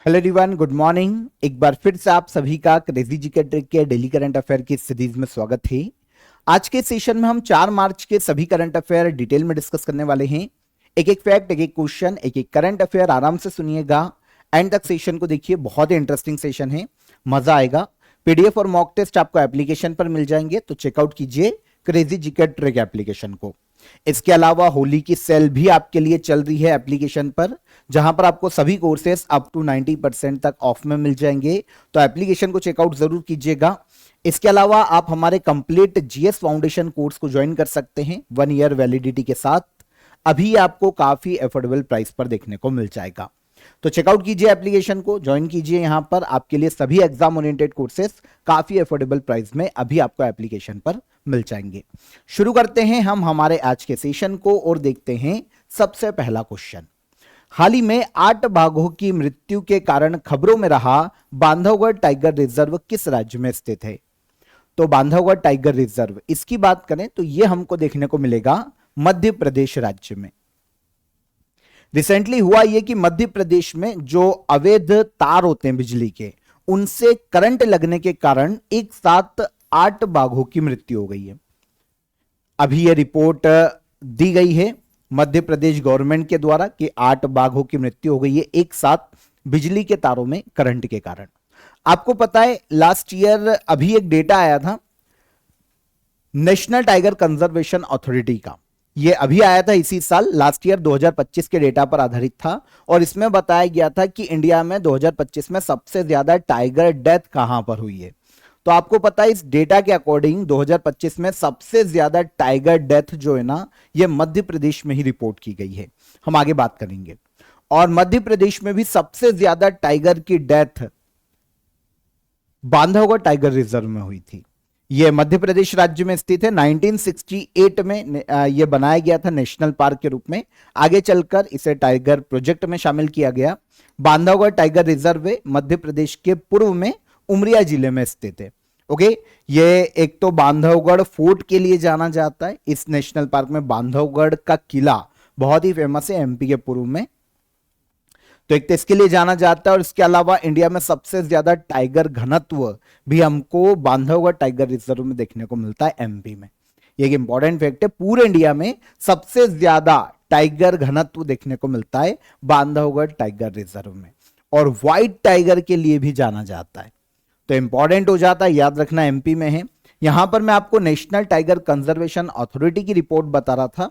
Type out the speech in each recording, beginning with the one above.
Hello everyone, good morning. एक बार फिर से आप सभी का क्रेजी जीके ट्रिक के डेली करंट अफेयर की सीरीज में स्वागत है। आज के सेशन में हम 4 मार्च के सभी करंट अफेयर डिटेल में डिस्कस करने वाले हैं। एक एक फैक्ट, एक एक क्वेश्चन, एक एक करंट अफेयर आराम से सुनिएगा। एंड तक सेशन को देखिए, बहुत ही इंटरेस्टिंग सेशन है, मजा आएगा। पीडीएफ और मॉक टेस्ट आपको एप्लीकेशन पर मिल जाएंगे, तो चेकआउट कीजिए क्रेजी जीके ट्रिक एप्लीकेशन को। इसके अलावा होली की सेल भी आपके लिए चल रही है एप्लीकेशन पर, जहां पर आपको सभी कोर्सेस अप टू 90% तक ऑफ में मिल जाएंगे, तो एप्लीकेशन को चेकआउट जरूर कीजिएगा। इसके अलावा आप हमारे कंप्लीट जीएस फाउंडेशन कोर्स को ज्वाइन कर सकते हैं 1 ईयर वैलिडिटी के साथ। अभी आपको काफी अफोर्डेबल प्राइस पर देखने को मिल जाएगा, तो चेकआउट कीजिए एप्लीकेशन को, ज्वाइन कीजिए। यहां पर आपके लिए सभी एग्जाम ओरिएंटेड कोर्सेस काफी अफोर्डेबल प्राइस में अभी आपको एप्लीकेशन पर मिल जाएंगे। शुरू करते हैं हम हमारे आज के सेशन को और देखते हैं सबसे पहला क्वेश्चन। हाल ही में 8 बाघों की मृत्यु के कारण खबरों में रहा बांधवगढ़ टाइगर रिजर्व किस राज्य में स्थित है? तो बांधवगढ़ टाइगर रिजर्व, इसकी बात करें तो यह हमको देखने को मिलेगा मध्य प्रदेश राज्य में। रिसेंटली हुआ यह कि मध्य प्रदेश में जो अवैध तार होते हैं बिजली के, उनसे करंट लगने के कारण एक साथ 8 बाघों की मृत्यु हो गई है। अभी यह रिपोर्ट दी गई है मध्य प्रदेश गवर्नमेंट के द्वारा कि 8 बाघों की मृत्यु हो गई है एक साथ बिजली के तारों में करंट के कारण। आपको पता है लास्ट ईयर अभी एक डेटा आया था नेशनल टाइगर कंजर्वेशन अथॉरिटी का, यह अभी आया था इसी साल, लास्ट ईयर 2025 के डेटा पर आधारित था। और इसमें बताया गया था कि इंडिया में 2025 में सबसे ज्यादा टाइगर डेथ कहां पर हुई है। तो आपको पता है इस डेटा के अकॉर्डिंग 2025 में सबसे ज्यादा टाइगर डेथ जो है ना, यह मध्य प्रदेश में ही रिपोर्ट की गई है। हम आगे बात करेंगे। और मध्य प्रदेश में भी सबसे ज्यादा टाइगर की डेथ बांधवगढ़ टाइगर रिजर्व में हुई थी। यह मध्य प्रदेश राज्य में स्थित है। 1968 में यह बनाया गया था नेशनल पार्क के रूप में। आगे चलकर इसे टाइगर प्रोजेक्ट में शामिल किया गया। बांधवगढ़ टाइगर रिजर्व मध्य प्रदेश के पूर्व में उमरिया जिले में स्थित है। ओके, ये एक तो बांधवगढ़ फोर्ट के लिए जाना जाता है इस नेशनल पार्क में। बांधवगढ़ का किला बहुत ही फेमस है एमपी के पूर्व में, तो एक तो इसके लिए जाना जाता है। और इसके अलावा इंडिया में सबसे ज्यादा टाइगर घनत्व भी हमको बांधवगढ़ टाइगर रिजर्व में देखने को मिलता है एमपी में। ये एक इंपॉर्टेंट फैक्ट है, पूरे इंडिया में सबसे ज्यादा टाइगर घनत्व देखने को मिलता है बांधवगढ़ टाइगर रिजर्व में। और व्हाइट टाइगर के लिए भी जाना जाता है, तो इंपॉर्टेंट हो जाता है, याद रखना एमपी में है। यहां पर मैं आपको नेशनल टाइगर कंजर्वेशन अथॉरिटी की रिपोर्ट बता रहा था।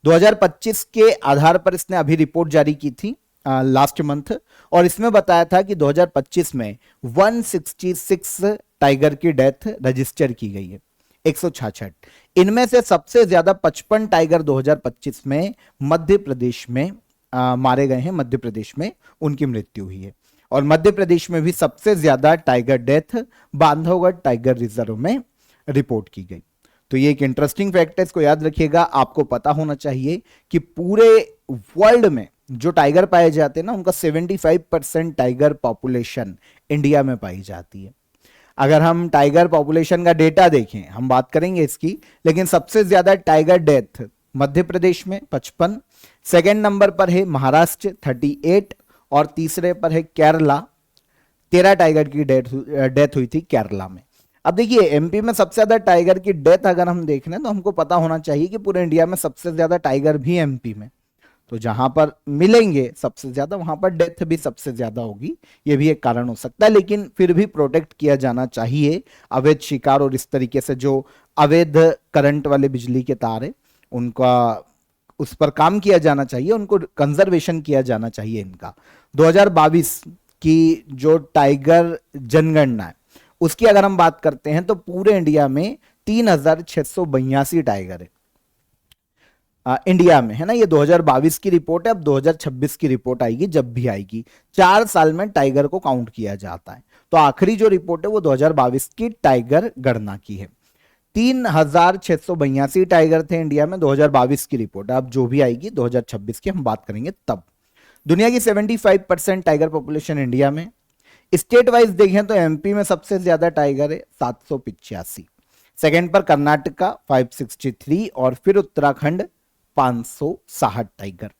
2025 के आधार पर इसने अभी रिपोर्ट जारी की थी लास्ट मंथ, और इसमें बताया था कि 2025 में 166 टाइगर की डेथ रजिस्टर की गई है, 166। इनमें से सबसे ज्यादा 55 टाइगर 2025 में मध्य प्रदेश में मारे गए हैं, मध्य प्रदेश में उनकी मृत्यु हुई है। और मध्य प्रदेश में भी सबसे ज्यादा tiger death Bandhavgarh tiger reserve में रिपोर्ट की गई। तो ये एक इंटरेस्टिंग फैक्ट है, इसको याद रखिएगा। आपको पता होना चाहिए कि पूरे वर्ल्ड में जो टाइगर पाए जाते हैं ना, उनका 75% टाइगर पॉपुलेशन इंडिया में पाई जाती है। अगर हम टाइगर पॉपुलेशन का डेटा देखें, हम बात करेंगे इसकी, लेकिन सबसे ज्यादा टाइगर डेथ मध्य प्रदेश में 55, सेकेंड नंबर पर है महाराष्ट्र 38, और तीसरे पर है केरला, 13 टाइगर की डेथ हुई थी केरला में। अब देखिए एमपी में सबसे ज्यादा टाइगर की डेथ अगर हम देख रहे हैं, तो हमको पता होना चाहिए कि पूरे इंडिया में सबसे ज्यादा टाइगर भी एमपी में, तो जहां पर मिलेंगे सबसे ज्यादा वहां पर डेथ भी सबसे ज्यादा होगी। यह भी एक कारण हो सकता है, लेकिन फिर भी प्रोटेक्ट किया जाना चाहिए अवैध शिकार और इस तरीके से जो अवैध करंट वाले बिजली के तार है उनका, उस पर काम किया जाना चाहिए, उनको कंजर्वेशन किया जाना चाहिए इनका। 2022 की जो टाइगर जनगणना है उसकी अगर हम बात करते हैं, तो पूरे इंडिया में 3682 टाइगर है इंडिया में, है ना। ये 2022 की रिपोर्ट है, अब 2026 की रिपोर्ट आएगी, जब भी आएगी 4 साल में टाइगर को काउंट किया जाता है। तो आखिरी जो रिपोर्ट है वो 2022 की टाइगर गणना की है। 3682 टाइगर थे इंडिया में, 2022 की रिपोर्ट। अब जो भी आएगी 2026 की हम बात करेंगे तब। दुनिया की 75% टाइगर पॉपुलेशन इंडिया में। स्टेट वाइज देखें तो एमपी में सबसे ज्यादा टाइगर है 785, सेकेंड पर कर्नाटका 563, और फिर उत्तराखंड 560 टाइगर।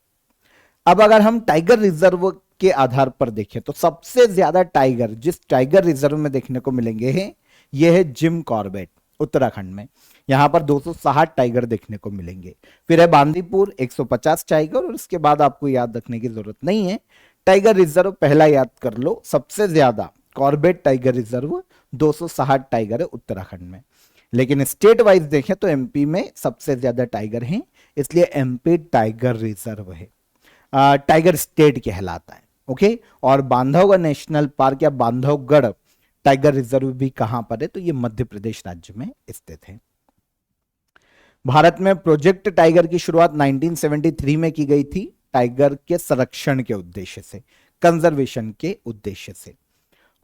अब अगर हम टाइगर रिजर्व के आधार पर देखें तो सबसे ज्यादा टाइगर जिस टाइगर रिजर्व में देखने को मिलेंगे हैं ये है जिम कॉर्बेट उत्तराखंड में। यहां पर 260 टाइगर देखने को मिलेंगे। फिर है बांदीपुर 150 टाइगर, और उसके बाद आपको याद रखने की जरूरत नहीं है। टाइगर रिजर्व पहला याद कर लो, सबसे ज्यादा कॉर्बेट टाइगर रिजर्व 260 टाइगर है उत्तराखंड में। लेकिन स्टेट वाइज देखें तो एमपी में सबसे ज्यादा टाइगर हैं, इसलिए एमपी टाइगर रिजर्व है, टाइगर स्टेट कहलाता है। ओके, और बांधवगढ़ नेशनल पार्क या बांधवगढ़ टाइगर रिजर्व भी कहां पर है, तो ये मध्य प्रदेश राज्य में स्थित है। भारत में प्रोजेक्ट टाइगर की शुरुआत 1973 में की गई थी, टाइगर के संरक्षण के उद्देश्य से, कंजर्वेशन के उद्देश्य से।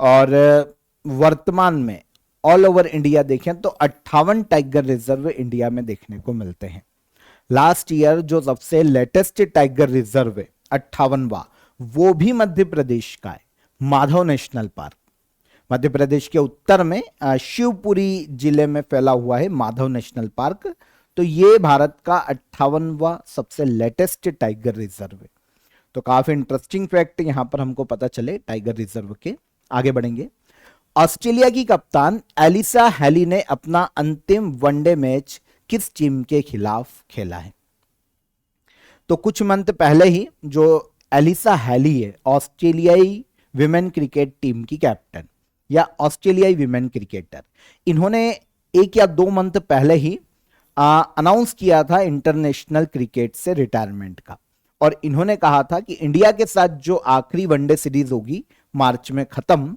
और वर्तमान में ऑल ओवर इंडिया देखें तो 58 टाइगर रिजर्व इंडिया में देखने को मिलते हैं। लास्ट ईयर जो सबसे लेटेस्ट टाइगर रिजर्व है 58वां, वो भी मध्य प्रदेश का है, माधव नेशनल पार्क। मध्य प्रदेश के उत्तर में शिवपुरी जिले में फैला हुआ है माधव नेशनल पार्क। तो ये भारत का 58वां सबसे लेटेस्ट टाइगर रिजर्व है। तो काफी इंटरेस्टिंग फैक्ट यहां पर हमको पता चले टाइगर रिजर्व के। आगे बढ़ेंगे। ऑस्ट्रेलिया की कप्तान एलिसा हेली ने अपना अंतिम वनडे मैच किस टीम के खिलाफ खेला है? तो कुछ मंथ पहले ही जो एलिसा हेली है, ऑस्ट्रेलियाई विमेन क्रिकेट टीम की कैप्टन या ऑस्ट्रेलियाई विमेन क्रिकेटर, इन्होंने 1 या 2 मंथ पहले ही अनाउंस किया था इंटरनेशनल क्रिकेट से रिटायरमेंट का। और इन्होंने कहा था कि इंडिया के साथ जो आखिरी वनडे सीरीज होगी मार्च में खत्म,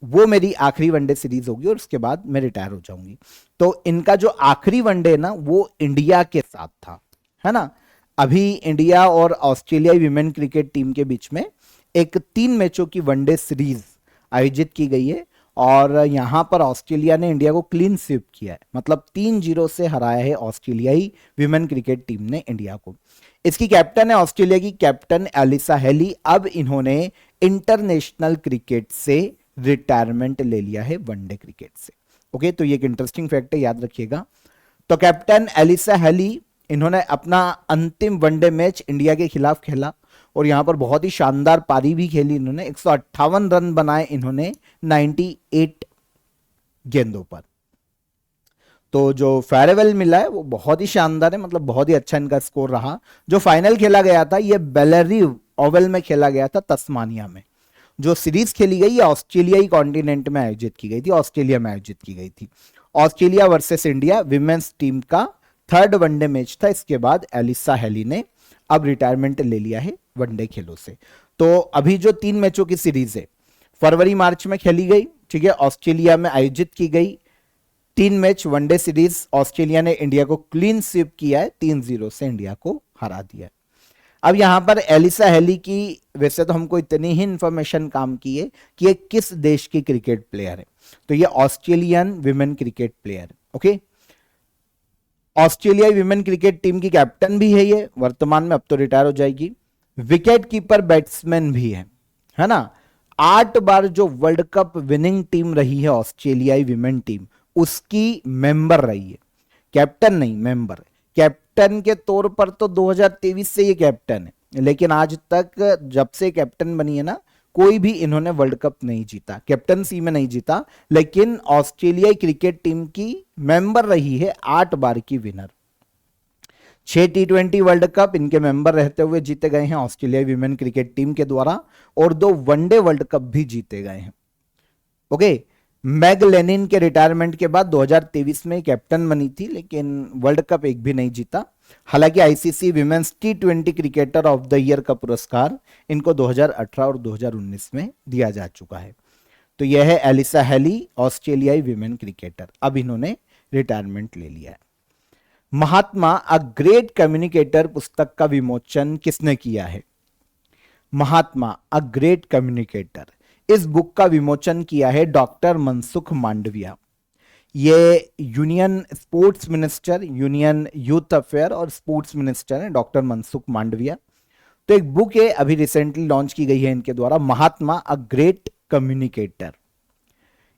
वो मेरी आखिरी वनडे सीरीज होगी और उसके बाद मैं रिटायर हो जाऊंगी। तो इनका जो आखिरी वनडे ना वो इंडिया के साथ था, है ना। अभी इंडिया और ऑस्ट्रेलिया विमेन क्रिकेट टीम के बीच में एक 3 मैचों की वनडे सीरीज आयोजित की गई है और यहां पर ऑस्ट्रेलिया ने इंडिया को क्लीन स्वीप किया है, मतलब 3-0 से हराया है ऑस्ट्रेलियाई विमेन क्रिकेट टीम ने इंडिया को। इसकी कैप्टन है ऑस्ट्रेलिया की कैप्टन एलिसा हेली। अब इन्होंने इंटरनेशनल क्रिकेट से रिटायरमेंट ले लिया है, वनडे क्रिकेट से। ओके, तो ये एक इंटरेस्टिंग फैक्ट है, याद रखिएगा। तो कैप्टन एलिसा हेली, इन्होंने अपना अंतिम वनडे मैच इंडिया के खिलाफ खेला और यहां पर बहुत ही शानदार पारी भी खेली इन्होंने। 158 रन बनाए इन्होंने 98 गेंदों पर। तो जो फेयरवेल मिला है वो बहुत ही शानदार है, मतलब बहुत ही अच्छा इनका स्कोर रहा। जो फाइनल खेला गया था ये बेलेरिव ओवल में खेला गया था, तस्मानिया में। जो सीरीज खेली गई ये ऑस्ट्रेलियाई कॉन्टिनेंट में आयोजित की गई थी, ऑस्ट्रेलिया में आयोजित की गई थी। Australia versus India women's team का 3rd वनडे मैच था। इसके बाद एलिसा हेली ने अब रिटायरमेंट ले लिया है वनडे खेलों से। तो अभी जो 3 मैचों की सीरीज है फरवरी मार्च में खेली गई, ठीक है, ऑस्ट्रेलिया में आयोजित की गई। 3 मैच वनडे सीरीज ऑस्ट्रेलिया ने इंडिया को क्लीन स्वीप किया है, 3-0 से इंडिया को हरा दिया। अब यहां पर एलिसा हेली की वैसे तो हमको इतनी ही इंफॉर्मेशन काम की है कि ये किस देश की क्रिकेट प्लेयर है, तो ये Australian women cricket player. Okay, ऑस्ट्रेलियाई विमेन क्रिकेट टीम की कैप्टन भी है ये वर्तमान में, अब तो रिटायर हो जाएगी। विकेट कीपर बैट्समैन भी है ना। 8 बार जो वर्ल्ड कप विनिंग टीम रही है ऑस्ट्रेलियाई विमेन टीम, उसकी मेंबर रही है, कैप्टन नहीं मेंबर। कैप्टन के तौर पर तो 2023 से ये कैप्टन है, लेकिन आज तक जब से कैप्टन बनी है ना, कोई भी इन्होंने वर्ल्ड कप नहीं जीता, कैप्टनसी में नहीं जीता, लेकिन ऑस्ट्रेलियाई क्रिकेट टीम की मेंबर रही है, 8 बार की विनर। 6 T20 वर्ल्ड कप इनके मेंबर रहते हुए जीते गए हैं ऑस्ट्रेलियाई विमेन क्रिकेट टीम के द्वारा, और 2 वनडे वर्ल्ड कप भी जीते गए हैं। ओके, मैग लेनिन के रिटायरमेंट के बाद 2023 में कैप्टन बनी थी, लेकिन वर्ल्ड कप एक भी नहीं जीता। हालांकि ICC women's T20 cricketer of the year का पुरस्कार इनको 2018 और 2019 में दिया जा चुका है। तो यह है एलिसा हेली, ऑस्ट्रेलियाई विमेन क्रिकेटर, अब इन्होंने रिटायरमेंट ले लिया है। महात्मा अ ग्रेट कम्युनिकेटर पुस्तक का विमोचन किसने किया है? महात्मा अ ग्रेट कम्युनिकेटर, इस बुक का विमोचन किया है डॉक्टर मनसुख मांडविया। ये union sports minister, union youth affair और स्पोर्ट्स मिनिस्टर हैं डॉक्टर मनसुख मांडविया। तो एक बुक है अभी रिसेंटली लॉन्च की गई है इनके द्वारा, महात्मा अ ग्रेट कम्युनिकेटर।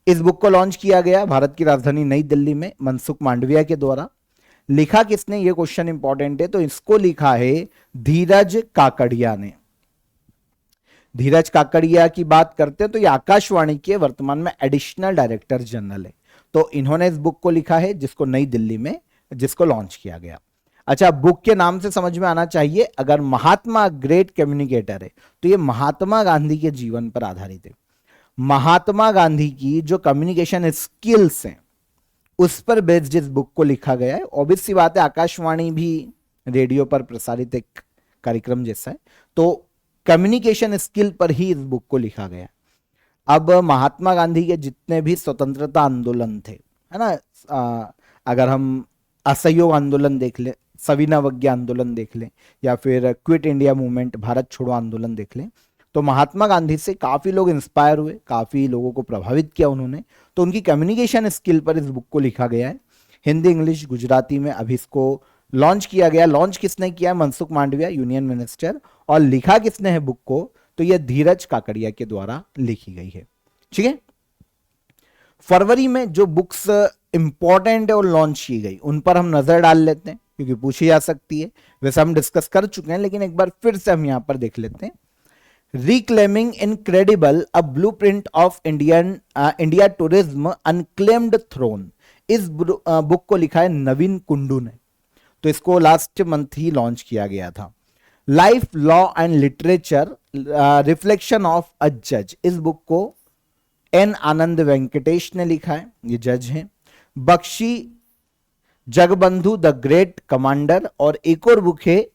इस बुक को लॉन्च किया गया भारत की राजधानी नई दिल्ली में मनसुख मांडविया के द्वारा। लिखा किसने, ये क्वेश्चन इंपॉर्टेंट है, तो इसको लिखा है धीरज काकड़िया ने। धीरज काकड़िया की बात करते हैं तो ये आकाशवाणी के वर्तमान में एडिशनल डायरेक्टर जनरल है। तो इन्होंने इस बुक को लिखा है जिसको नई दिल्ली में जिसको लॉन्च किया गया। अच्छा, बुक के नाम से समझ में आना चाहिए, अगर महात्मा ग्रेट कम्युनिकेटर है तो ये महात्मा गांधी के जीवन पर आधारित है। महात्मा गांधी की जो कम्युनिकेशन स्किल्स हैं उस पर बेस्ड इस बुक को लिखा गया है। ऑब्वियस सी बात है, आकाशवाणी भी रेडियो पर प्रसारित एक कार्यक्रम जैसा है, तो कम्युनिकेशन स्किल पर ही इस बुक को लिखा गया। अब महात्मा गांधी के जितने भी स्वतंत्रता आंदोलन थे, है ना, अगर हम असहयोग आंदोलन देख लें, सविनय अवज्ञा आंदोलन देख लें, या फिर क्विट इंडिया मूवमेंट, भारत छोड़ो आंदोलन देख लें, तो महात्मा गांधी से काफी लोग इंस्पायर हुए, काफी लोगों को प्रभावित किया उन्होंने। तो उनकी कम्युनिकेशन स्किल पर इस बुक को लिखा गया है। हिंदी, इंग्लिश, गुजराती में अभी इसको लॉन्च किया गया। लॉन्च किसने किया? Mansukh Mandaviya, union minister. और लिखा किसने है बुक को? तो यह धीरज काकड़िया के द्वारा लिखी गई है। ठीक है, फरवरी में जो बुक्स इंपॉर्टेंट है और लॉन्च की गई उन पर हम नजर डाल लेते हैं क्योंकि पूछी जा सकती है। वैसे हम डिस्कस कर चुके हैं, लेकिन एक बार फिर से हम यहां पर देख लेते हैं। Reclaiming incredible a blueprint of India tourism unclaimed throne, इस बुक को लिखा है नवीन कुंडू ने। तो इसको लास्ट मंथ ही लॉन्च किया गया था। Life, law and literature, reflection of a जज, इस बुक को एन आनंद वेंकटेश ने लिखा है, ये जज हैं। Bakshi, Jagabandhu the great commander, और एक और बुक है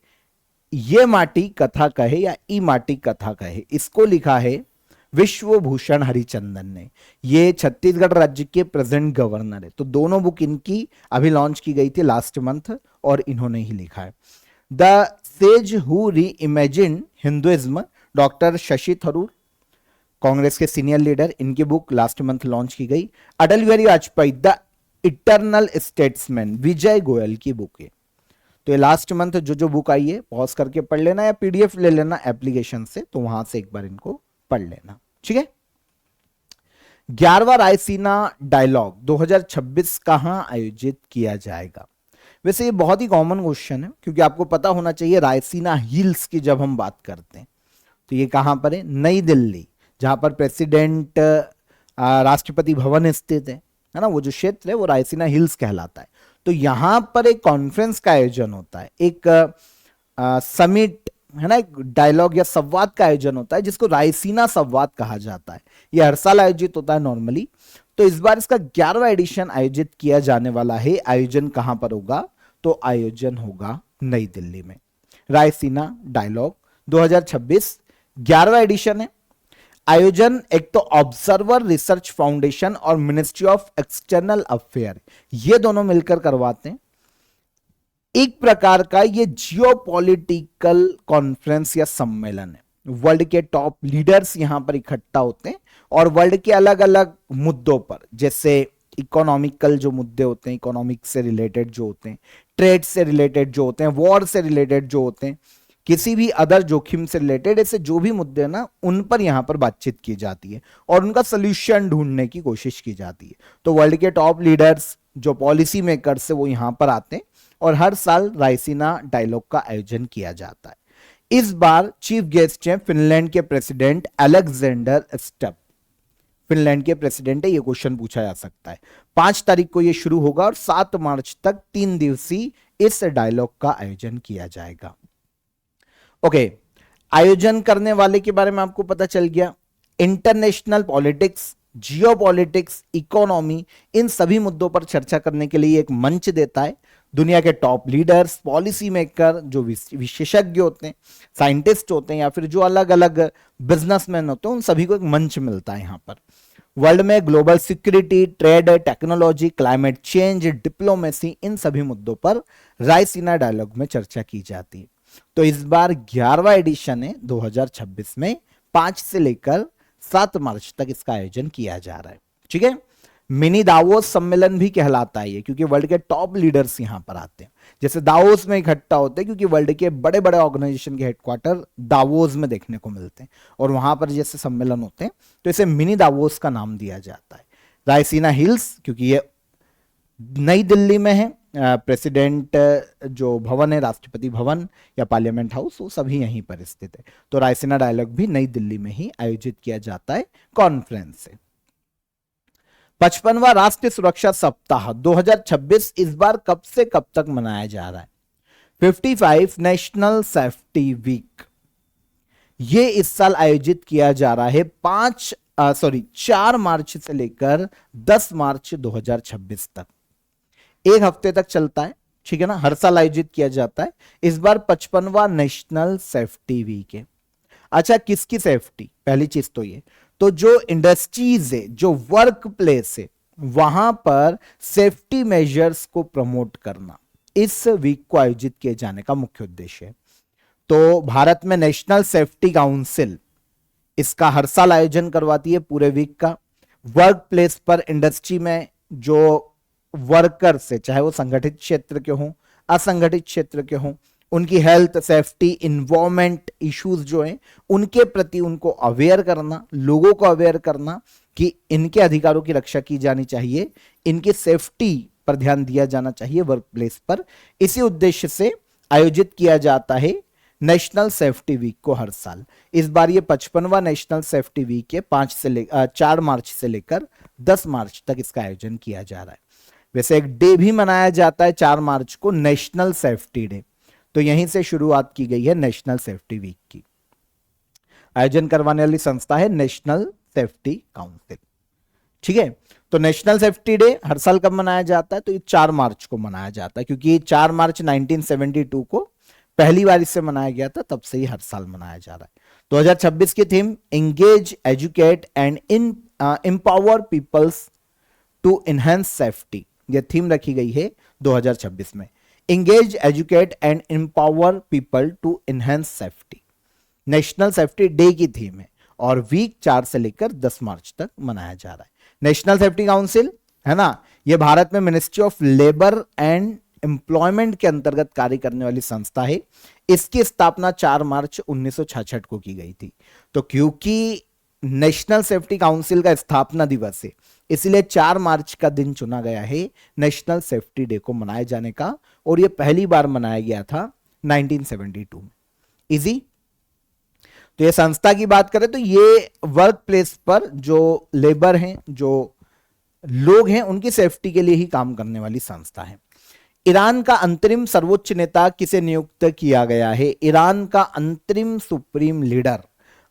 ये माटी कथा कहे या ई माटी कथा कहे, इसको लिखा है विश्वभूषण हरिचंदन ने। ये छत्तीसगढ़ राज्य के प्रेजेंट गवर्नर है। तो दोनों बुक इनकी अभी लॉन्च की गई थी लास्ट मंथ और इन्होंने ही लिखा है। The sage who reimagine Hinduism, doctor Shashi Tharoor, Congress के सीनियर लीडर, इनकी बुक लास्ट मंथ लॉन्च की गई। Atal Bihari Vajpayee the eternal statesman, Vijay Goyal की बुक है। तो ये लास्ट मंथ जो बुक आई है पॉज करके पढ़ लेना या पीडीएफ ले लेना एप्लीकेशन से, तो वहां से एक बार इनको पढ़ लेना। ठीक है, 11वां रायसीना डायलॉग 2026 कहां आयोजित किया जाएगा? वैसे ये बहुत ही कॉमन क्वेश्चन है क्योंकि आपको पता होना चाहिए रायसीना हिल्स की जब हम बात करते हैं तो ये कहां पर है? नई दिल्ली, जहां पर प्रेसिडेंट राष्ट्रपति भवन स्थित है ना, वो जो क्षेत्र है वो रायसीना हिल्स कहलाता है। तो यहां पर एक कॉन्फ्रेंस का आयोजन होता है, एक समिट है ना, एक डायलॉग या संवाद का आयोजन होता है जिसको रायसीना संवाद कहा जाता है। यह हर साल आयोजित होता है नॉर्मली। तो इस बार इसका 11वां एडिशन आयोजित किया जाने वाला है। आयोजन कहां पर होगा? तो आयोजन होगा नई दिल्ली में। रायसीना डायलॉग 2026 11वां एडिशन है। आयोजन एक तो ऑब्जर्वर रिसर्च फाउंडेशन और मिनिस्ट्री ऑफ एक्सटर्नल अफेयर, ये दोनों मिलकर करवाते हैं। एक प्रकार का ये जियोपॉलिटिकल कॉन्फ्रेंस या सम्मेलन है। वर्ल्ड के टॉप लीडर्स यहां पर इकट्ठा होते हैं और वर्ल्ड के अलग अलग मुद्दों पर, जैसे इकोनॉमिकल जो मुद्दे होते हैं, इकोनॉमिक से रिलेटेड जो होते हैं, ट्रेड से रिलेटेड जो होते हैं, वॉर से रिलेटेड जो होते हैं, किसी भी अदर जोखिम से रिलेटेड ऐसे जो भी मुद्दे हैं ना, उन पर यहां पर बातचीत की जाती है और उनका सोल्यूशन ढूंढने की कोशिश की जाती है। तो वर्ल्ड के टॉप लीडर्स जो पॉलिसी मेकर्स है वो यहां पर आते हैं और हर साल रायसीना डायलॉग का आयोजन किया जाता है। इस बार चीफ गेस्ट हैं फिनलैंड के प्रेसिडेंट अलेक्जेंडर स्टब। फिनलैंड के प्रेसिडेंट है, ये क्वेश्चन पूछा जा सकता है। 5 तारीख को ये शुरू होगा और 7 मार्च तक 3 दिवसीय इस डायलॉग का आयोजन किया जाएगा। ओके, आयोजन करने वाले के बारे में आपको पता चल गया। इंटरनेशनल पॉलिटिक्स, जियोपॉलिटिक्स, इकोनॉमी, इन सभी मुद्दों पर चर्चा करने के लिए एक मंच देता है। दुनिया के टॉप लीडर्स, पॉलिसी मेकर, जो विशेषज्ञ होते हैं, साइंटिस्ट होते हैं या फिर जो अलग अलग बिजनेसमैन होते हैं, उन सभी को एक मंच मिलता है यहां पर। वर्ल्ड में global security, trade, technology, climate change, diplomacy, इन सभी मुद्दों पर रायसीना डायलॉग में चर्चा की जाती है। तो इस बार 11वां एडिशन है 2026 में, 5 से लेकर 7 मार्च तक इसका आयोजन किया जा रहा है। ठीक है, मिनी दावोस सम्मेलन भी कहलाता है ये, क्योंकि वर्ल्ड के टॉप लीडर्स यहां पर आते हैं। जैसे दावोस में इकट्ठा होते हैं क्योंकि वर्ल्ड के बड़े बड़े ऑर्गेनाइजेशन के हेडक्वार्टर दावोस में देखने को मिलते हैं और वहां पर जैसे सम्मेलन होते हैं तो इसे मिनी दावोस का नाम दिया जाता है। रायसीना हिल्स क्योंकि ये नई दिल्ली में है प्रेसिडेंट जो भवन है, राष्ट्रपति भवन या पार्लियामेंट हाउस, वो सभी यहीं पर स्थित है। तो रायसीना डायलॉग भी नई दिल्ली में ही आयोजित किया जाता है कॉन्फ्रेंस से। 55वां राष्ट्रीय सुरक्षा सप्ताह 2026 इस बार कब से कब तक मनाया जा रहा है? 55 नेशनल सेफ्टी वीक ये इस साल आयोजित किया जा रहा है 4 मार्च से लेकर 10 मार्च 2026 तक, एक हफ्ते तक चलता है, ठीक है ना। हर साल आयोजित किया जाता है, इस बार 55वां नेशनल सेफ्टी वीक है। अच्छा, किसकी सेफ्टी? पहली चीज तो ये, तो जो इंडस्ट्रीज है, जो वर्क प्लेस है, वहां पर सेफ्टी मेजर्स को प्रमोट करना इस वीक को आयोजित किए जाने का मुख्य उद्देश्य है। तो भारत में नेशनल सेफ्टी काउंसिल इसका हर साल आयोजन करवाती है पूरे वीक का। वर्क प्लेस पर इंडस्ट्री में जो वर्कर्स है, चाहे वो संगठित क्षेत्र के हों, असंगठित क्षेत्र के हों, उनकी हेल्थ, सेफ्टी, इन्वायरमेंट इश्यूज जो हैं, उनके प्रति उनको अवेयर करना, लोगों को अवेयर करना कि इनके अधिकारों की रक्षा की जानी चाहिए, इनकी सेफ्टी पर ध्यान दिया जाना चाहिए वर्क प्लेस पर। इसी उद्देश्य से आयोजित किया जाता है नेशनल सेफ्टी वीक को हर साल। इस बार ये 55वां नेशनल सेफ्टी वीक है, 4 मार्च से लेकर 10 मार्च तक इसका आयोजन किया जा रहा है। वैसे एक डे भी मनाया जाता है 4 मार्च को, नेशनल सेफ्टी डे। तो यहीं से शुरुआत की गई है नेशनल सेफ्टी वीक की। आयोजन करवाने वाली संस्था है नेशनल सेफ्टी काउंसिल, ठीक है। तो नेशनल सेफ्टी डे हर साल कब मनाया जाता है? तो ये 4 मार्च को मनाया जाता है, क्योंकि 4 मार्च 1972 को पहली बार इससे मनाया गया था, तब से ही हर साल मनाया जा रहा है। 2026 की theme engage, educate and empower peoples to enhance safety, यह थीम रखी गई है 2026 में। Engage, educate and empower people to enhance safety national safety day की थीम है, और वीक 4 से लेकर 10 मार्च तक मनाया जा रहा है। नेशनल सेफ्टी काउंसिल है ना, यह भारत में ministry of labour and employment के अंतर्गत कार्य करने वाली संस्था है। इसकी स्थापना 4 मार्च 1966 को की गई थी। तो क्योंकि नेशनल सेफ्टी काउंसिल का स्थापना दिवस है, इसलिए 4 मार्च का दिन चुना गया है नेशनल सेफ्टी डे को मनाए जाने का, और यह पहली बार मनाया गया था 1972 में। इजी। तो ये संस्था की बात करें तो ये वर्क प्लेस पर जो लेबर हैं, जो लोग हैं, उनकी सेफ्टी के लिए ही काम करने वाली संस्था है। ईरान का अंतरिम सर्वोच्च नेता किसे नियुक्त किया गया है? ईरान का अंतरिम सुप्रीम लीडर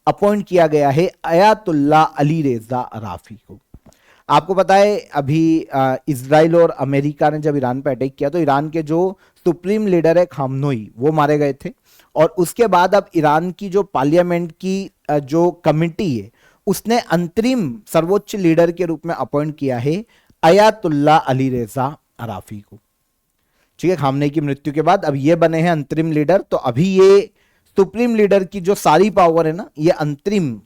अपॉइंट किया गया है अयातुल्ला अली रेजा अराफी को। आपको पता है अभी इजराइल और अमेरिका ने जब ईरान पर अटैक किया तो ईरान के जो सुप्रीम लीडर है खामनोई, वो मारे गए थे। और उसके बाद अब ईरान की जो पार्लियामेंट की जो कमिटी है, उसने अंतरिम सर्वोच्च लीडर के रूप में अपॉइंट किया है अयातुल्ला अली रेजा अराफी को, ठीक है। खामनेई की मृत्यु के बाद अब ये बने हैं अंतरिम लीडर। तो अभी ये सुप्रीम लीडर की जो सारी पावर है ना, ये अंतरिम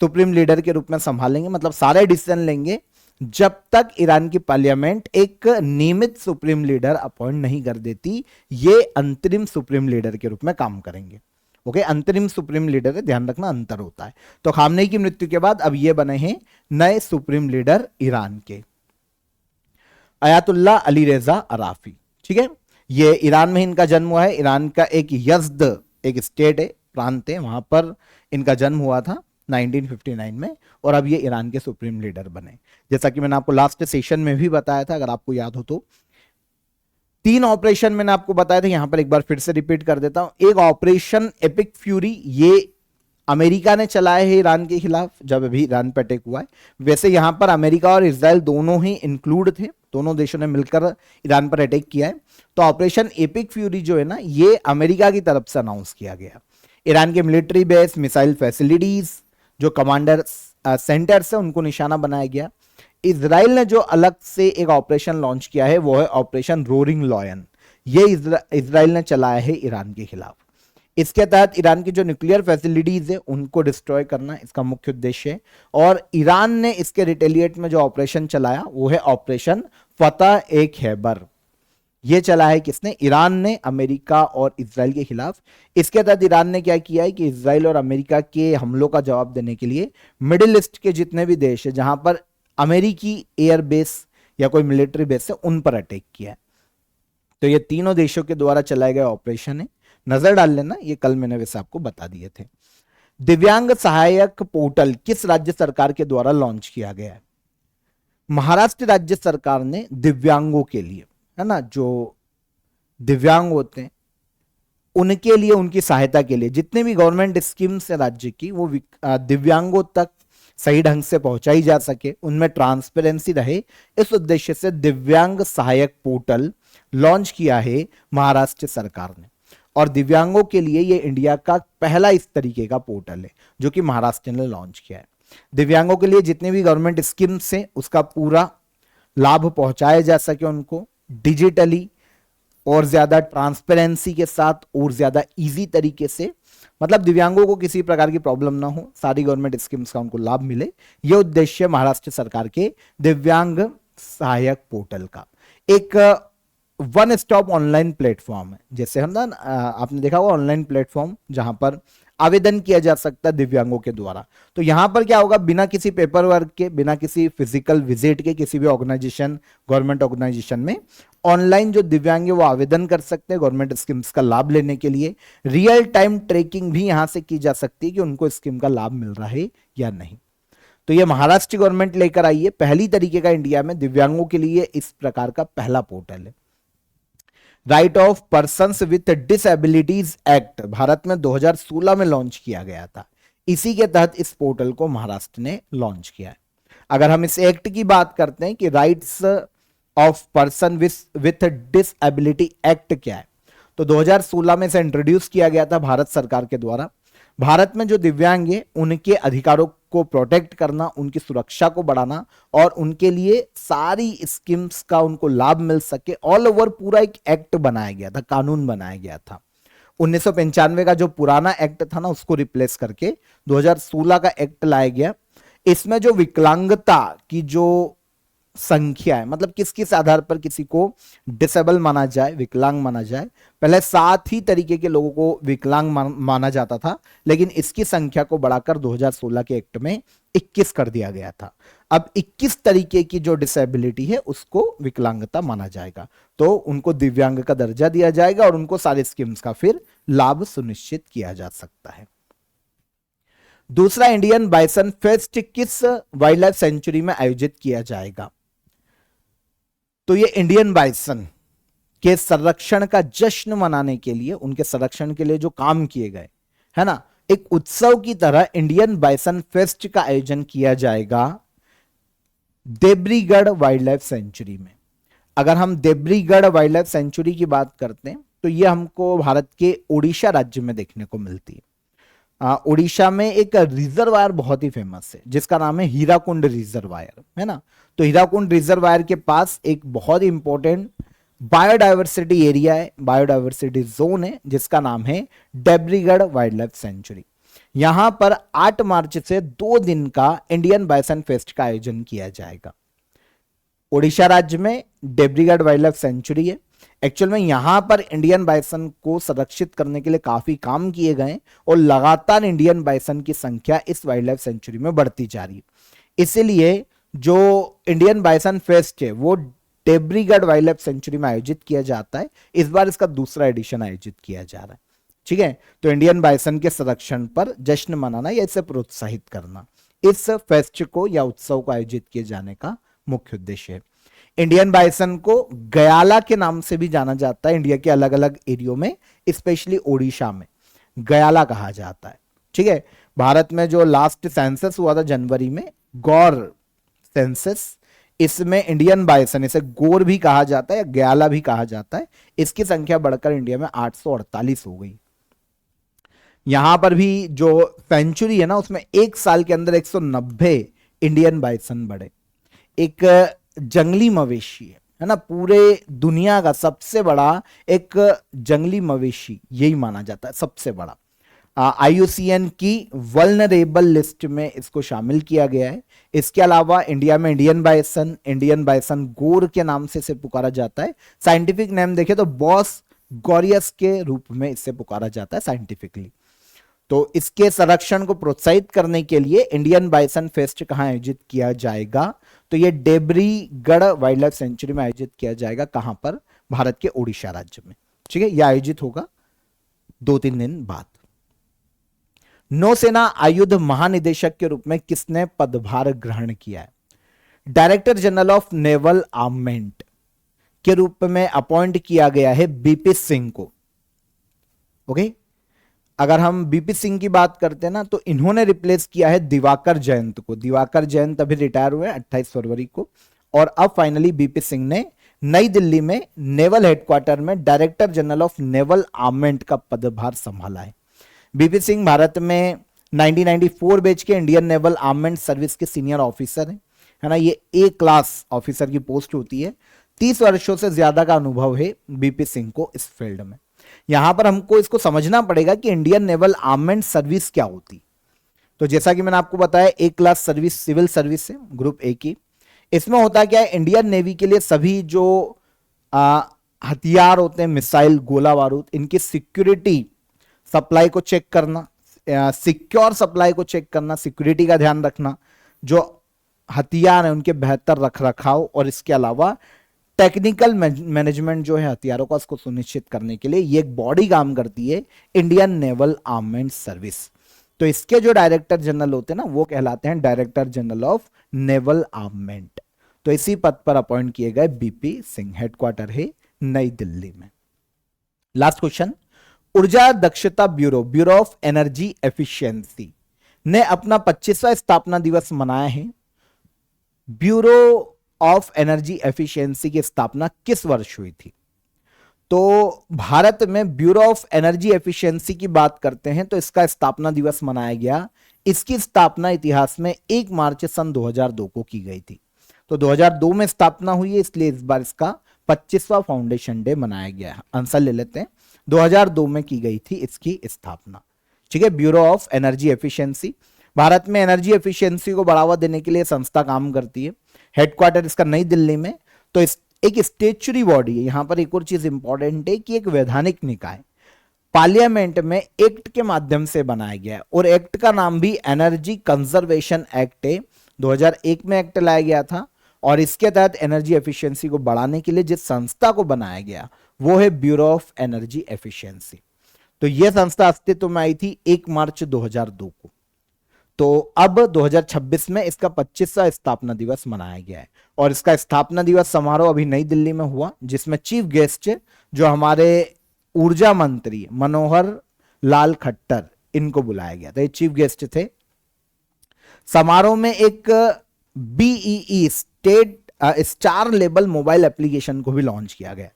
सुप्रीम लीडर के रूप में संभालेंगे, मतलब सारे डिसीजन लेंगे जब तक ईरान की पार्लियामेंट एक नियमित सुप्रीम लीडर अपॉइंट नहीं कर देती। ये अंतरिम सुप्रीम लीडर के रूप में काम करेंगे। ओके, अंतरिम सुप्रीम लीडर है, ध्यान रखना अंतर होता है। तो खामनेई की मृत्यु के बाद अब ये बने हैं नए सुप्रीम लीडर ईरान के, अयातुल्ला अली रेजा अराफी, ठीक है। ये ईरान में इनका जन्म हुआ है। ईरान का एक यज़्द एक स्टेट है, प्रांत है, वहां पर इनका जन्म हुआ था 1959 में, और अब ये ईरान के सुप्रीम लीडर बने। जैसा कि मैंने आपको लास्ट सेशन में भी बताया था, अगर आपको याद हो तो 3 ऑपरेशन मैंने आपको बताया था, यहां पर एक बार फिर से रिपीट कर देता हूं। एक ऑपरेशन एपिक फ्यूरी, ये अमेरिका ने चलाया है ईरान के खिलाफ जब अभी ईरान पर अटैक हुआ है। वैसे यहां पर अमेरिका और इजराइल दोनों ही इंक्लूड थे, दोनों देशों ने मिलकर ईरान पर अटैक किया है। तो ऑपरेशन एपिक फ्यूरी जो है ना, ये अमेरिका की तरफ से अनाउंस किया गया। ईरान के मिलिट्री बेस, मिसाइल फैसिलिटीज, जो कमांडर सेंटर्स है, उनको निशाना बनाया गया। इजराइल ने जो अलग से एक ऑपरेशन लॉन्च किया है वो है ऑपरेशन रोरिंग लॉयन। ये इजराइल ने चलाया है ईरान के खिलाफ। इसके तहत ईरान की जो न्यूक्लियर फैसिलिटीज है उनको डिस्ट्रॉय करना इसका मुख्य उद्देश्य है। और ईरान ने इसके रिटेलिएट में जो ऑपरेशन चलाया वो है ऑपरेशन फतह ए खैबर। ये चला है किसने? ईरान ने, अमेरिका और इजराइल के खिलाफ। इसके तहत ईरान ने क्या किया है कि इजराइल और अमेरिका के हमलों का जवाब देने के लिए मिडिल ईस्ट के जितने भी देश है जहां पर अमेरिकी एयर बेस या कोई मिलिट्री बेस है, उन पर अटैक किया है। तो ये तीनों देशों के द्वारा चलाए गए ऑपरेशन है, नजर डाल लेना, ये कल मैंने वैसे आपको बता दिए थे। दिव्यांग सहायक पोर्टल किस राज्य सरकार के द्वारा लॉन्च किया गया है? महाराष्ट्र राज्य सरकार ने दिव्यांगों के लिए, है ना, जो दिव्यांग होते हैं उनके लिए, उनकी सहायता के लिए जितने भी गवर्नमेंट स्कीम्स है राज्य की, वो दिव्यांगों तक सही ढंग से पहुंचाई जा सके, उनमें ट्रांसपेरेंसी रहे, इस उद्देश्य से दिव्यांग सहायक पोर्टल लॉन्च किया है महाराष्ट्र सरकार ने। और दिव्यांगों के लिए ये इंडिया का पहला इस तरीके का पोर्टल है जो कि महाराष्ट्र ने लॉन्च किया है। दिव्यांगों के लिए जितने भी गवर्नमेंट स्कीम्स हैं उसका पूरा लाभ पहुंचाया जा सके उनको, डिजिटली और ज्यादा ट्रांसपेरेंसी के साथ और ज्यादा इजी तरीके से, मतलब दिव्यांगों को किसी प्रकार की प्रॉब्लम ना हो, सारी गवर्नमेंट स्कीम्स का उनको लाभ मिले, यह उद्देश्य महाराष्ट्र सरकार के दिव्यांग सहायक पोर्टल का। एक वन स्टॉप ऑनलाइन प्लेटफॉर्म है, जैसे हम ना आपने देखा होगा ऑनलाइन प्लेटफॉर्म जहां पर आवेदन किया जा सकता है दिव्यांगों के द्वारा। तो यहां पर क्या होगा, बिना किसी पेपर वर्क के, बिना किसी फिजिकल विजिट के किसी भी ऑर्गेनाइजेशन, गवर्नमेंट ऑर्गेनाइजेशन में ऑनलाइन जो दिव्यांग है वो आवेदन कर सकते हैं गवर्नमेंट स्कीम्स का लाभ लेने के लिए। रियल टाइम ट्रैकिंग भी यहां से की जा सकती है कि उनको स्कीम का लाभ मिल रहा है या नहीं। तो ये महाराष्ट्र गवर्नमेंट लेकर आई है, पहली तरीके का इंडिया में दिव्यांगों के लिए इस प्रकार का पहला पोर्टल है। Right of persons with disabilities act Bharat में 2016 में लॉन्च किया गया था, इसी के तहत इस पोर्टल को महाराष्ट्र ने लॉन्च किया है। अगर हम इस एक्ट की बात करते हैं कि rights of person with disability act क्या है, तो 2016 में इसे इंट्रोड्यूस किया गया था भारत सरकार के द्वारा। भारत में जो दिव्यांग है उनके अधिकारों को प्रोटेक्ट करना, उनकी सुरक्षा को बढ़ाना और उनके लिए सारी स्कीम्स का उनको लाभ मिल सके, ऑल ओवर पूरा एक एक्ट बनाया गया था, कानून बनाया गया था। 1995 का जो पुराना एक्ट था ना उसको रिप्लेस करके 2016 का एक्ट लाया गया। इसमें जो विकलांगता की जो संख्या है, मतलब किस किस आधार पर किसी को डिसेबल माना जाए, विकलांग माना जाए, पहले 7 ही तरीके के लोगों को विकलांग माना जाता था, लेकिन इसकी संख्या को बढ़ाकर 2016 के एक्ट में 21 कर दिया गया था। अब 21 तरीके की जो डिसेबिलिटी है उसको विकलांगता माना जाएगा, तो उनको दिव्यांग का दर्जा दिया जाएगा और उनको सारे स्कीम्स का फिर लाभ सुनिश्चित किया जा सकता है। दूसरा, इंडियन बाइसन फेस्ट किस वाइल्ड लाइफ सेंचुरी में आयोजित किया जाएगा? तो ये इंडियन बाइसन के संरक्षण का जश्न मनाने के लिए, उनके संरक्षण के लिए जो काम किए गए, है ना, एक उत्सव की तरह इंडियन बाइसन फेस्ट का आयोजन किया जाएगा देब्रीगढ़ वाइल्ड लाइफ सेंचुरी में। अगर हम देब्रीगढ़ वाइल्ड लाइफ सेंचुरी की बात करते हैं तो ये हमको भारत के ओडिशा राज्य में देखने को मिलती है। ओडिशा में एक रिजर्वायर बहुत ही फेमस है जिसका नाम है हीराकुंड रिजर्वायर, है ना। तो हीराकुंड रिजर्वायर के पास एक बहुत ही इंपॉर्टेंट बायोडायवर्सिटी एरिया है, बायोडायवर्सिटी जोन है, जिसका नाम है देब्रीगढ़ वाइल्ड लाइफ सेंचुरी। यहां पर 8 मार्च से 2 दिन का इंडियन बाइसन फेस्ट का आयोजन किया जाएगा। ओडिशा राज्य में देब्रीगढ़ वाइल्ड लाइफ सेंचुरी है। एक्चुअल में यहां पर इंडियन बाइसन को संरक्षित करने के लिए काफी काम किए गए और लगातार इंडियन बाइसन की संख्या इस वाइल्ड लाइफ सेंचुरी में बढ़ती जा रही है। इसीलिए जो इंडियन बाइसन फेस्ट है वो देब्रीगढ़ वाइल्ड लाइफ सेंचुरी में आयोजित किया जाता है। इस बार इसका दूसरा एडिशन आयोजित किया जा रहा है, ठीक है। तो इंडियन बाइसन के संरक्षण पर जश्न मनाना या इसे प्रोत्साहित करना इस फेस्ट को या उत्सव को आयोजित किए जाने का मुख्य उद्देश्य है। इंडियन बाइसन को गयाला के नाम से भी जाना जाता है। इंडिया के अलग अलग एरियो में, स्पेशली ओडिशा में गयाला कहा जाता है, ठीक है। भारत में जो लास्ट सेंसस हुआ था जनवरी में, गौर सेंसस, इसमें इंडियन बाइसन, इसे गोर भी कहा जाता है या गयाला भी कहा जाता है, इसकी संख्या बढ़कर इंडिया में 848 हो गई। यहां पर भी जो सेंचुरी है ना उसमें एक साल के अंदर 190 इंडियन बाइसन बढ़े। एक जंगली मवेशी है ना, पूरे दुनिया का सबसे बड़ा एक जंगली मवेशी यही माना जाता है, सबसे बड़ा। IUCN की वल्नरेबल लिस्ट में इसको शामिल किया गया है। इसके अलावा इंडिया में इंडियन बाइसन गोर के नाम से इसे पुकारा जाता है। साइंटिफिक नेम देखें तो बॉस गॉरियस के रूप में इसे पुकारा जाता है साइंटिफिकली। तो इसके संरक्षण को प्रोत्साहित करने के लिए इंडियन बाइसन फेस्ट कहां आयोजित किया जाएगा? तो ये देब्रीगढ़ वाइल्ड लाइफ सेंचुरी में आयोजित किया जाएगा। कहां पर? भारत के ओडिशा राज्य में। ठीक है, यह आयोजित होगा 2-3 दिन बाद। नौसेना आयुध महानिदेशक के रूप में किसने पदभार ग्रहण किया है? डायरेक्टर जनरल ऑफ नेवल आर्मेंट के रूप में अपॉइंट किया गया है बीपी सिंह को। ओके, अगर हम बीपी सिंह की बात करते हैं ना, तो इन्होंने रिप्लेस किया है दिवाकर जयंत को। दिवाकर जयंत अभी रिटायर हुए 28 फरवरी को, और अब फाइनली बीपी सिंह ने नई दिल्ली में नेवल हेडक्वार्टर में डायरेक्टर जनरल ऑफ नेवल आर्मेंट का पदभार संभाला है। बीपी सिंह भारत में 1994 बैच के इंडियन नेवल आर्मेंट सर्विस के सीनियर ऑफिसर हैं, है ना। ये ए क्लास ऑफिसर की पोस्ट होती है। 30 वर्षों से ज्यादा का अनुभव है बीपी सिंह को इस फील्ड में। यहां पर हमको इसको समझना पड़ेगा कि इंडियन नेवल आर्मेंट सर्विस क्या होती। तो जैसा कि मैंने आपको बताया, ए क्लास सर्विस सिविल सर्विस है, ग्रुप ए की। इसमें होता क्या है, इंडियन नेवी के लिए सभी जो हथियार होते हैं, मिसाइल, गोला बारूद, इनकी सिक्योरिटी सप्लाई को चेक करना, सिक्योर सप्लाई को चेक करना, सिक्योरिटी का ध्यान रखना, जो हथियार है उनके बेहतर रख रखाव, और इसके अलावा टेक्निकल मैनेजमेंट जो है हथियारों का, उसको सुनिश्चित करने के लिए ये एक बॉडी काम करती है, इंडियन नेवल आर्मेंट सर्विस। तो इसके जो डायरेक्टर जनरल होते हैं ना, वो कहलाते हैं डायरेक्टर जनरल ऑफ नेवल आर्मेंट। तो इसी पद पर अपॉइंट किए गए बीपी सिंह। हेडक्वार्टर है नई दिल्ली में। लास्ट क्वेश्चन, ऊर्जा दक्षता bureau, bureau of energy efficiency ने अपना 25वां स्थापना दिवस मनाया है। ब्यूरो ऑफ एनर्जी एफिशिएंसी की स्थापना किस वर्ष हुई थी? तो भारत में ब्यूरो ऑफ एनर्जी एफिशिएंसी की बात करते हैं तो इसका स्थापना दिवस मनाया गया। इसकी स्थापना इतिहास में 1 मार्च सन 2002 को की गई थी। तो 2002 में स्थापना हुई है, इसलिए इस बार इसका 25वां फाउंडेशन डे मनाया गया है। आंसर ले लेते हैं, 2002 में की गई थी इसकी स्थापना। ठीक है, bureau of energy efficiency. Bharat में एनर्जी एफिशिएंसी को बढ़ावा देने के लिए संस्था काम करती है। हेडक्वार्टर इसका नई दिल्ली में। तो एक स्टेचुरी बॉडी है। यहां पर एक और चीज इंपॉर्टेंट है कि एक वैधानिक निकाय पार्लियामेंट में एक्ट के माध्यम से बनाया गया है, और एक्ट का नाम भी एनर्जी कंजर्वेशन एक्ट है। 2001 में एक्ट लाया गया था, और इसके तहत एनर्जी एफिशिएंसी को बढ़ाने के लिए जिस संस्था को बनाया गया वो है ब्यूरो ऑफ एनर्जी एफिशिएंसी। तो यह संस्था अस्तित्व में आई थी 1 मार्च 2002 को। तो अब 2026 में इसका 25वां स्थापना दिवस मनाया गया है, और इसका स्थापना दिवस समारोह अभी नई दिल्ली में हुआ, जिसमें चीफ गेस्ट जो हमारे ऊर्जा मंत्री मनोहर लाल खट्टर, इनको बुलाया गया था। ये चीफ गेस्ट थे। समारोह में एक BEE star label mobile application को भी लॉन्च किया गया।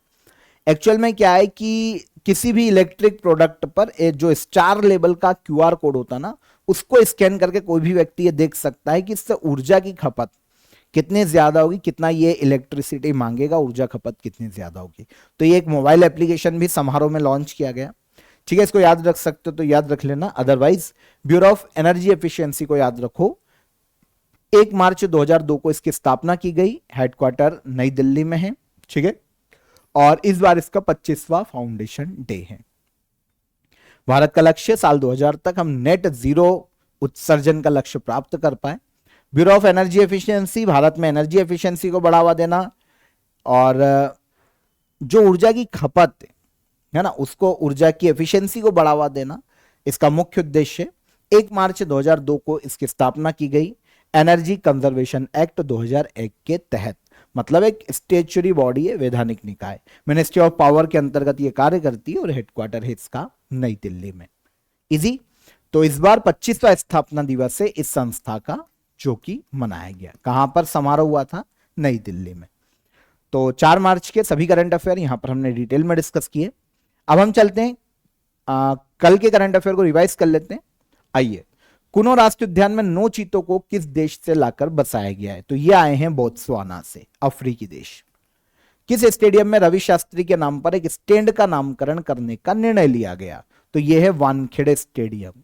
एक्चुअल में क्या है कि किसी भी इलेक्ट्रिक प्रोडक्ट पर जो स्टार लेवल का क्यूआर कोड होता ना, उसको स्कैन करके कोई भी व्यक्ति ये देख सकता है कि इससे ऊर्जा की खपत कितनी ज्यादा होगी, कितना ये इलेक्ट्रिसिटी मांगेगा, ऊर्जा खपत कितनी ज्यादा होगी। तो ये एक मोबाइल एप्लीकेशन भी समारोह में लॉन्च किया गया। ठीक है, इसको याद रख सकते हो तो याद रख लेना, otherwise bureau of energy efficiency को याद रखो। 1 मार्च 2002 को इसकी स्थापना की गई, हेडक्वार्टर नई दिल्ली में है। ठीक है, और इस बार इसका 25वां फाउंडेशन डे है। भारत का लक्ष्य साल 2000 तक हम नेट जीरो उत्सर्जन का लक्ष्य प्राप्त कर पाए। Bureau of energy efficiency, Bharat में एनर्जी एफिशिएंसी को बढ़ावा देना, और जो ऊर्जा की खपत है ना, उसको ऊर्जा की एफिशिएंसी को बढ़ावा देना, इसका मुख्य उद्देश्य। 1 मार्च 2002 को इसकी स्थापना की गई एनर्जी कंजर्वेशन एक्ट 2001 के तहत। मतलब एक स्टेचुरी बॉडी है, वैधानिक निकाय, मिनिस्ट्री ऑफ पावर के अंतर्गत ये कार्य करती है, और हेडक्वार्टर है इसका नई दिल्ली में। इजी। तो इस बार 25वां स्थापना दिवस है इस संस्था का, जो कि मनाया गया। कहां पर समारोह हुआ था? नई दिल्ली में। तो 4 मार्च के सभी करंट अफेयर यहां पर हमने डिटेल में डिस्कस किए। अब हम चलते हैं कल के करंट अफेयर को रिवाइज कर लेते हैं। आइए, कुनो राष्ट्रीय उद्यान में 9 चीतों को किस देश से लाकर बसाया गया है? तो ये आए हैं बोत्सवाना से, अफ्रीकी देश। किस स्टेडियम में रवि शास्त्री के नाम पर एक स्टैंड का नामकरण करने का निर्णय लिया गया? तो यह है Wankhede stadium.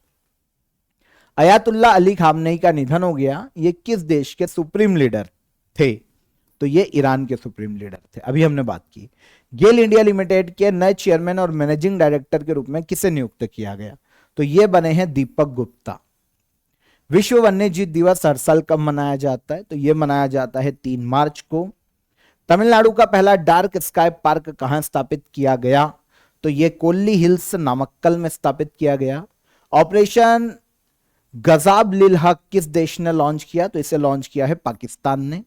Ayatollah Ali Khamenei का निधन हो गया। ये किस देश के सुप्रीम लीडर थे? तो ये ईरान के सुप्रीम लीडर थे, अभी हमने बात की। गेल इंडिया लिमिटेड के नए चेयरमैन और मैनेजिंग डायरेक्टर के रूप में किसे नियुक्त किया गया? तो ये बने हैं दीपक गुप्ता। विश्व वन्य जीव दिवस हर साल कब मनाया जाता है? तो यह मनाया जाता है 3 मार्च को। तमिलनाडु का पहला डार्क स्काई पार्क कहां स्थापित किया गया? तो ये कोल्ली हिल्स नामक्कल में स्थापित किया गया। ऑपरेशन गजाब लिल हक किस देश ने लॉन्च किया? तो इसे लॉन्च किया है पाकिस्तान ने।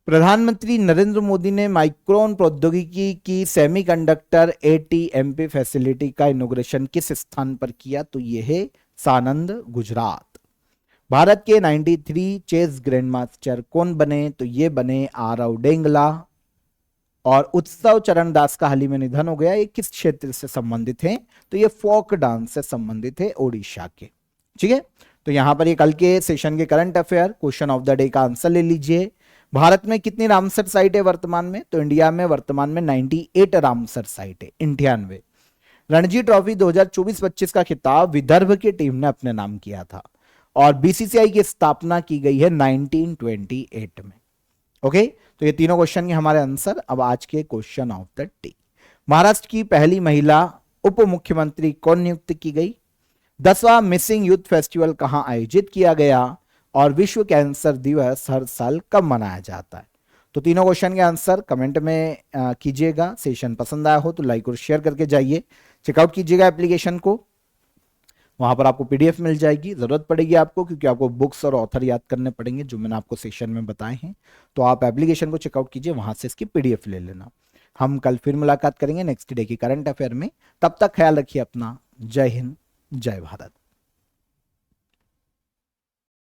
प्रधानमंत्री नरेंद्र मोदी ने माइक्रोन प्रौद्योगिकी की सेमीकंडक्टर एटीएमपी फैसिलिटी का इनॉग्रेशन किस स्थान पर किया? तो यह है सानंद, गुजरात। भारत के 93 चेस ग्रैंड मास्टर कौन बने? तो ये बने आरव डेंगला। और उत्सव चरण दास का हाल ही में निधन हो गया। ये किस क्षेत्र से संबंधित है? तो ये फोक डांस से संबंधित है, ओडिशा के। ठीक है, तो यहां पर ये कल के सेशन के current affair question of the day का आंसर ले लीजिए। भारत में कितनी रामसर साइट है वर्तमान में? तो इंडिया में वर्तमान में 98 रामसर साइट है, 98। रणजी ट्रॉफी 2024-25 का खिताब विदर्भ की टीम ने अपने नाम किया था और बीसीसीआई की स्थापना की गई है 1928 में। ओके, तो ये तीनों क्वेश्चन के हमारे आंसर। अब आज के question of the day. Maharashtra की पहली महिला उप मुख्यमंत्री कौन नियुक्त की गई? 10वां मिसिंग यूथ फेस्टिवल कहां आयोजित किया गया? और विश्व कैंसर दिवस हर साल कब मनाया जाता है? तो तीनों क्वेश्चन के आंसर कमेंट में कीजिएगा। सेशन पसंद आया हो तो लाइक और शेयर करके जाइए, चेकआउट कीजिएगा एप्लीकेशन को। वहां पर आपको पीडीएफ मिल जाएगी, जरूरत पड़ेगी आपको क्योंकि आपको बुक्स और ऑथर याद करने पड़ेंगे जो मैंने आपको सेशन में बताए हैं। तो आप एप्लीकेशन को चेकआउट कीजिए, वहां से इसकी पीडीएफ ले लेना। हम कल फिर मुलाकात करेंगे नेक्स्ट डे की करंट अफेयर में। तब तक ख्याल रखिए अपना। जय हिंद, जय भारत।